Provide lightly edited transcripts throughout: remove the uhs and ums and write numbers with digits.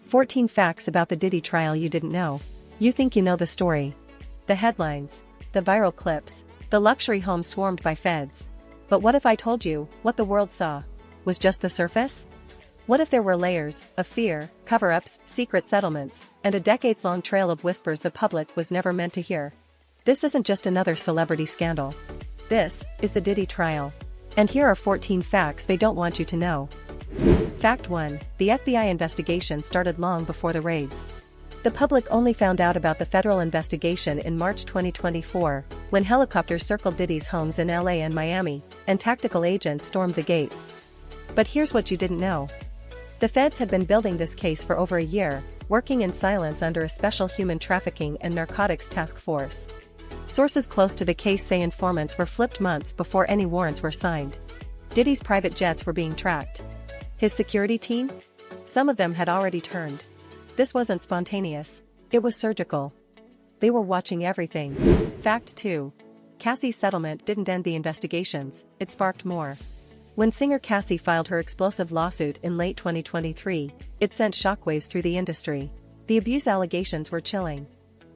14 facts about the Diddy trial you didn't know. You think you know the story. The headlines. The viral clips. The luxury home swarmed by feds. But what if I told you, what the world saw was just the surface? What if there were layers of fear, cover-ups, secret settlements, and a decades-long trail of whispers the public was never meant to hear? This isn't just another celebrity scandal. This is the Diddy trial. And here are 14 facts they don't want you to know. Fact 1. The FBI investigation started long before the raids. The public only found out about the federal investigation in March 2024, when helicopters circled Diddy's homes in LA and Miami, and tactical agents stormed the gates. But here's what you didn't know. The feds had been building this case for over a year, working in silence under a special human trafficking and narcotics task force. Sources close to the case say informants were flipped months before any warrants were signed. Diddy's private jets were being tracked. His security team? Some of them had already turned. This wasn't spontaneous. It was surgical. They were watching everything. Fact 2. Cassie's settlement didn't end the investigations, it sparked more. When singer Cassie filed her explosive lawsuit in late 2023, it sent shockwaves through the industry. The abuse allegations were chilling.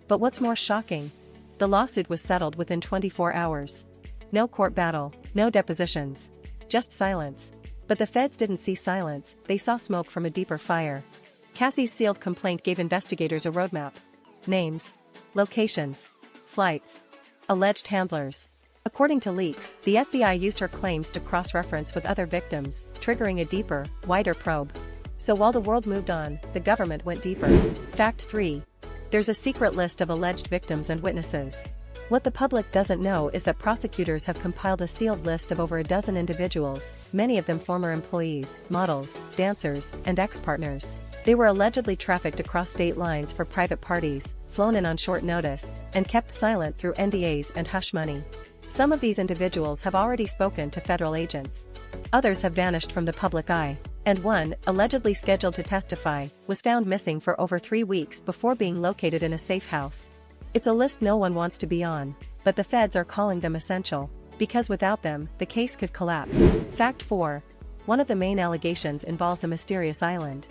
But what's more shocking? The lawsuit was settled within 24 hours. No court battle, no depositions. Just silence. But the feds didn't see silence, they saw smoke from a deeper fire. Cassie's sealed complaint gave investigators a roadmap. Names. Locations. Flights. Alleged handlers. According to leaks, the FBI used her claims to cross-reference with other victims, triggering a deeper, wider probe. So while the world moved on, the government went deeper. Fact 3. There's a secret list of alleged victims and witnesses. What the public doesn't know is that prosecutors have compiled a sealed list of over a dozen individuals, many of them former employees, models, dancers, and ex-partners. They were allegedly trafficked across state lines for private parties, flown in on short notice, and kept silent through NDAs and hush money. Some of these individuals have already spoken to federal agents. Others have vanished from the public eye. And one, allegedly scheduled to testify, was found missing for over 3 weeks before being located in a safe house. It's a list no one wants to be on, but the feds are calling them essential, because without them, the case could collapse. Fact 4. One of the main allegations involves a mysterious island.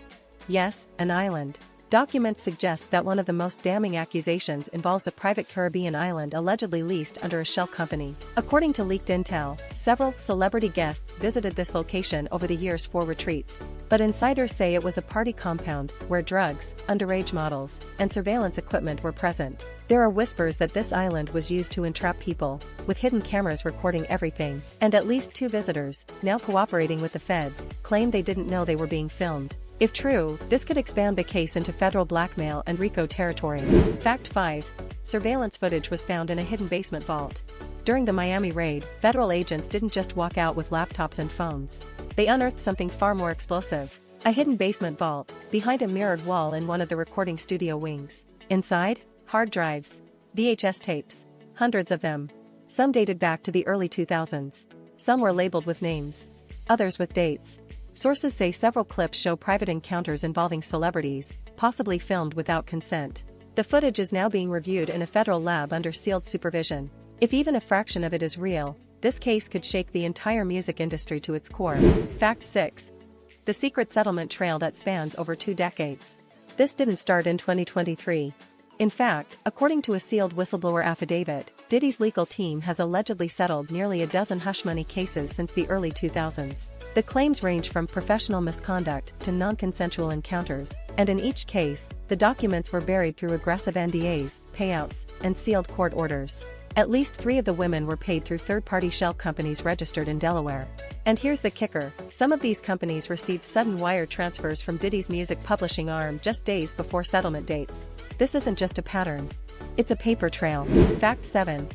Yes, an island. Documents suggest that one of the most damning accusations involves a private Caribbean island allegedly leased under a shell company. According to leaked intel, several celebrity guests visited this location over the years for retreats. But insiders say it was a party compound where drugs, underage models, and surveillance equipment were present. There are whispers that this island was used to entrap people, with hidden cameras recording everything. And at least 2 visitors, now cooperating with the feds, claim they didn't know they were being filmed. If true, this could expand the case into federal blackmail and RICO territory. Fact 5. Surveillance footage was found in a hidden basement vault. During the Miami raid, federal agents didn't just walk out with laptops and phones. They unearthed something far more explosive. A hidden basement vault, behind a mirrored wall in one of the recording studio wings. Inside, hard drives. VHS tapes. Hundreds of them. Some dated back to the early 2000s. Some were labeled with names. Others with dates. Sources say several clips show private encounters involving celebrities, possibly filmed without consent. The footage is now being reviewed in a federal lab under sealed supervision. If even a fraction of it is real, this case could shake the entire music industry to its core. Fact 6. The secret settlement trail that spans over 2 decades. This didn't start in 2023. In fact, according to a sealed whistleblower affidavit, Diddy's legal team has allegedly settled nearly a dozen hush money cases since the early 2000s. The claims range from professional misconduct to non-consensual encounters, and in each case, the documents were buried through aggressive NDAs, payouts, and sealed court orders. At least 3 of the women were paid through third-party shell companies registered in Delaware. And here's the kicker, some of these companies received sudden wire transfers from Diddy's music publishing arm just days before settlement dates. This isn't just a pattern. It's a paper trail. Fact 7.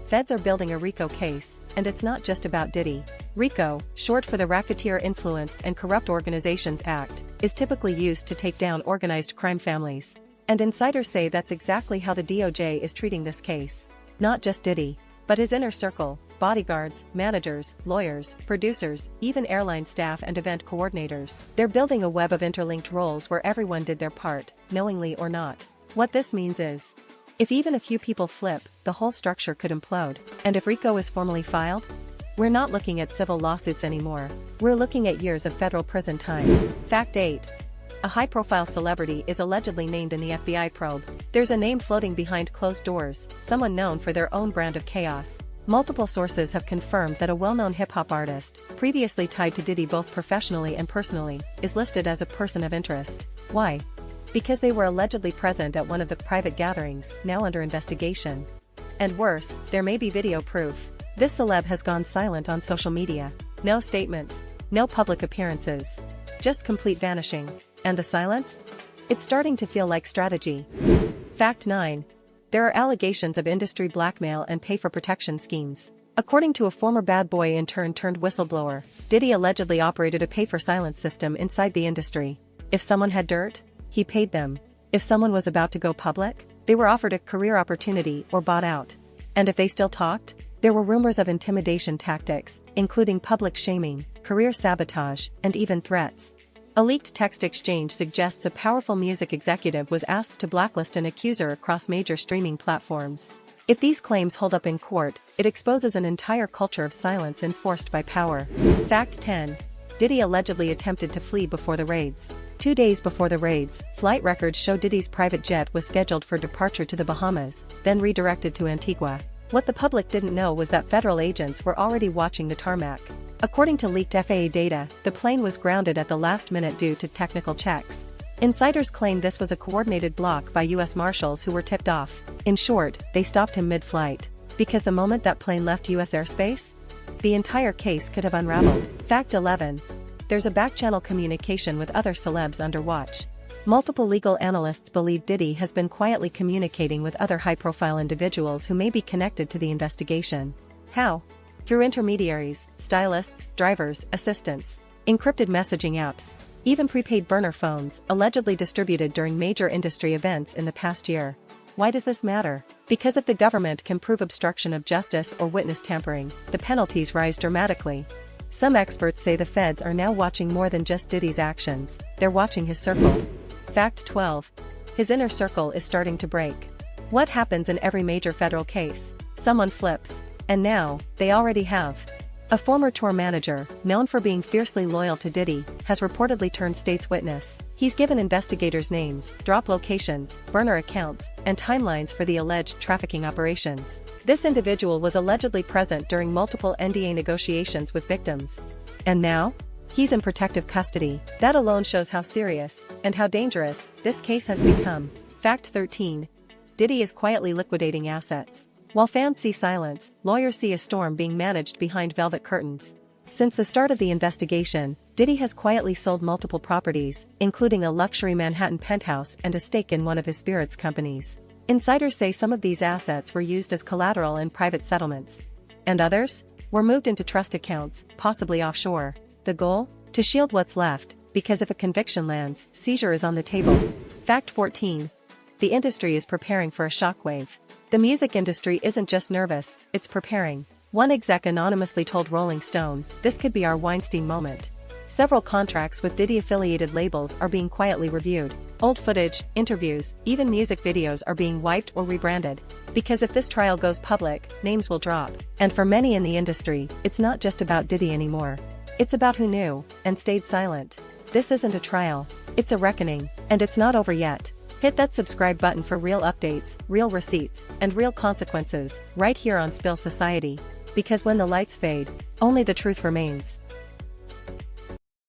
Feds are building a RICO case, and it's not just about Diddy. RICO, short for the Racketeer Influenced and Corrupt Organizations Act, is typically used to take down organized crime families. And insiders say that's exactly how the DOJ is treating this case. Not just Diddy, but his inner circle, bodyguards, managers, lawyers, producers, even airline staff and event coordinators. They're building a web of interlinked roles where everyone did their part, knowingly or not. What this means is, if even a few people flip, the whole structure could implode. And if RICO is formally filed, we're not looking at civil lawsuits anymore. We're looking at years of federal prison time. Fact 8. A high-profile celebrity is allegedly named in the FBI probe. There's a name floating behind closed doors, someone known for their own brand of chaos. Multiple sources have confirmed that a well-known hip-hop artist, previously tied to Diddy both professionally and personally, is listed as a person of interest. Why? Because they were allegedly present at one of the private gatherings, now under investigation. And worse, there may be video proof. This celeb has gone silent on social media. No statements, no public appearances. Just complete vanishing. And the silence? It's starting to feel like strategy. Fact 9. There are allegations of industry blackmail and pay-for-protection schemes. According to a former bad boy intern turned whistleblower, Diddy allegedly operated a pay-for-silence system inside the industry. If someone had dirt, he paid them. If someone was about to go public, they were offered a career opportunity or bought out. And if they still talked, there were rumors of intimidation tactics, including public shaming, career sabotage, and even threats. A leaked text exchange suggests a powerful music executive was asked to blacklist an accuser across major streaming platforms. If these claims hold up in court, it exposes an entire culture of silence enforced by power. Fact 10. Diddy allegedly attempted to flee before the raids. 2 days before the raids, flight records show Diddy's private jet was scheduled for departure to the Bahamas, then redirected to Antigua. What the public didn't know was that federal agents were already watching the tarmac. According to leaked FAA data, the plane was grounded at the last minute due to technical checks. Insiders claim this was a coordinated block by U.S. Marshals who were tipped off. In short, they stopped him mid-flight. Because the moment that plane left U.S. airspace, the entire case could have unraveled. Fact 11. There's a back-channel communication with other celebs under watch. Multiple legal analysts believe Diddy has been quietly communicating with other high-profile individuals who may be connected to the investigation. How? Through intermediaries, stylists, drivers, assistants, encrypted messaging apps, even prepaid burner phones, allegedly distributed during major industry events in the past year. Why does this matter? Because if the government can prove obstruction of justice or witness tampering, the penalties rise dramatically. Some experts say the feds are now watching more than just Diddy's actions, they're watching his circle. Fact 12. His inner circle is starting to break. What happens in every major federal case? Someone flips. And now, they already have. A former tour manager, known for being fiercely loyal to Diddy, has reportedly turned state's witness. He's given investigators names, drop locations, burner accounts, and timelines for the alleged trafficking operations. This individual was allegedly present during multiple NDA negotiations with victims. And now? He's in protective custody. That alone shows how serious, and how dangerous, this case has become. Fact 13. Diddy is quietly liquidating assets. While fans see silence, lawyers see a storm being managed behind velvet curtains. Since the start of the investigation, Diddy has quietly sold multiple properties, including a luxury Manhattan penthouse and a stake in one of his spirits companies. Insiders say some of these assets were used as collateral in private settlements. And others? Were moved into trust accounts, possibly offshore. The goal? To shield what's left, because if a conviction lands, seizure is on the table. Fact 14. The industry is preparing for a shockwave. The music industry isn't just nervous, it's preparing. One exec anonymously told Rolling Stone, "This could be our Weinstein moment." Several contracts with Diddy-affiliated labels are being quietly reviewed. Old footage, interviews, even music videos are being wiped or rebranded. Because if this trial goes public, names will drop. And for many in the industry, it's not just about Diddy anymore. It's about who knew, and stayed silent. This isn't a trial. It's a reckoning, and it's not over yet. Hit that subscribe button for real updates, real receipts, and real consequences, right here on Spill Society. Because when the lights fade, only the truth remains.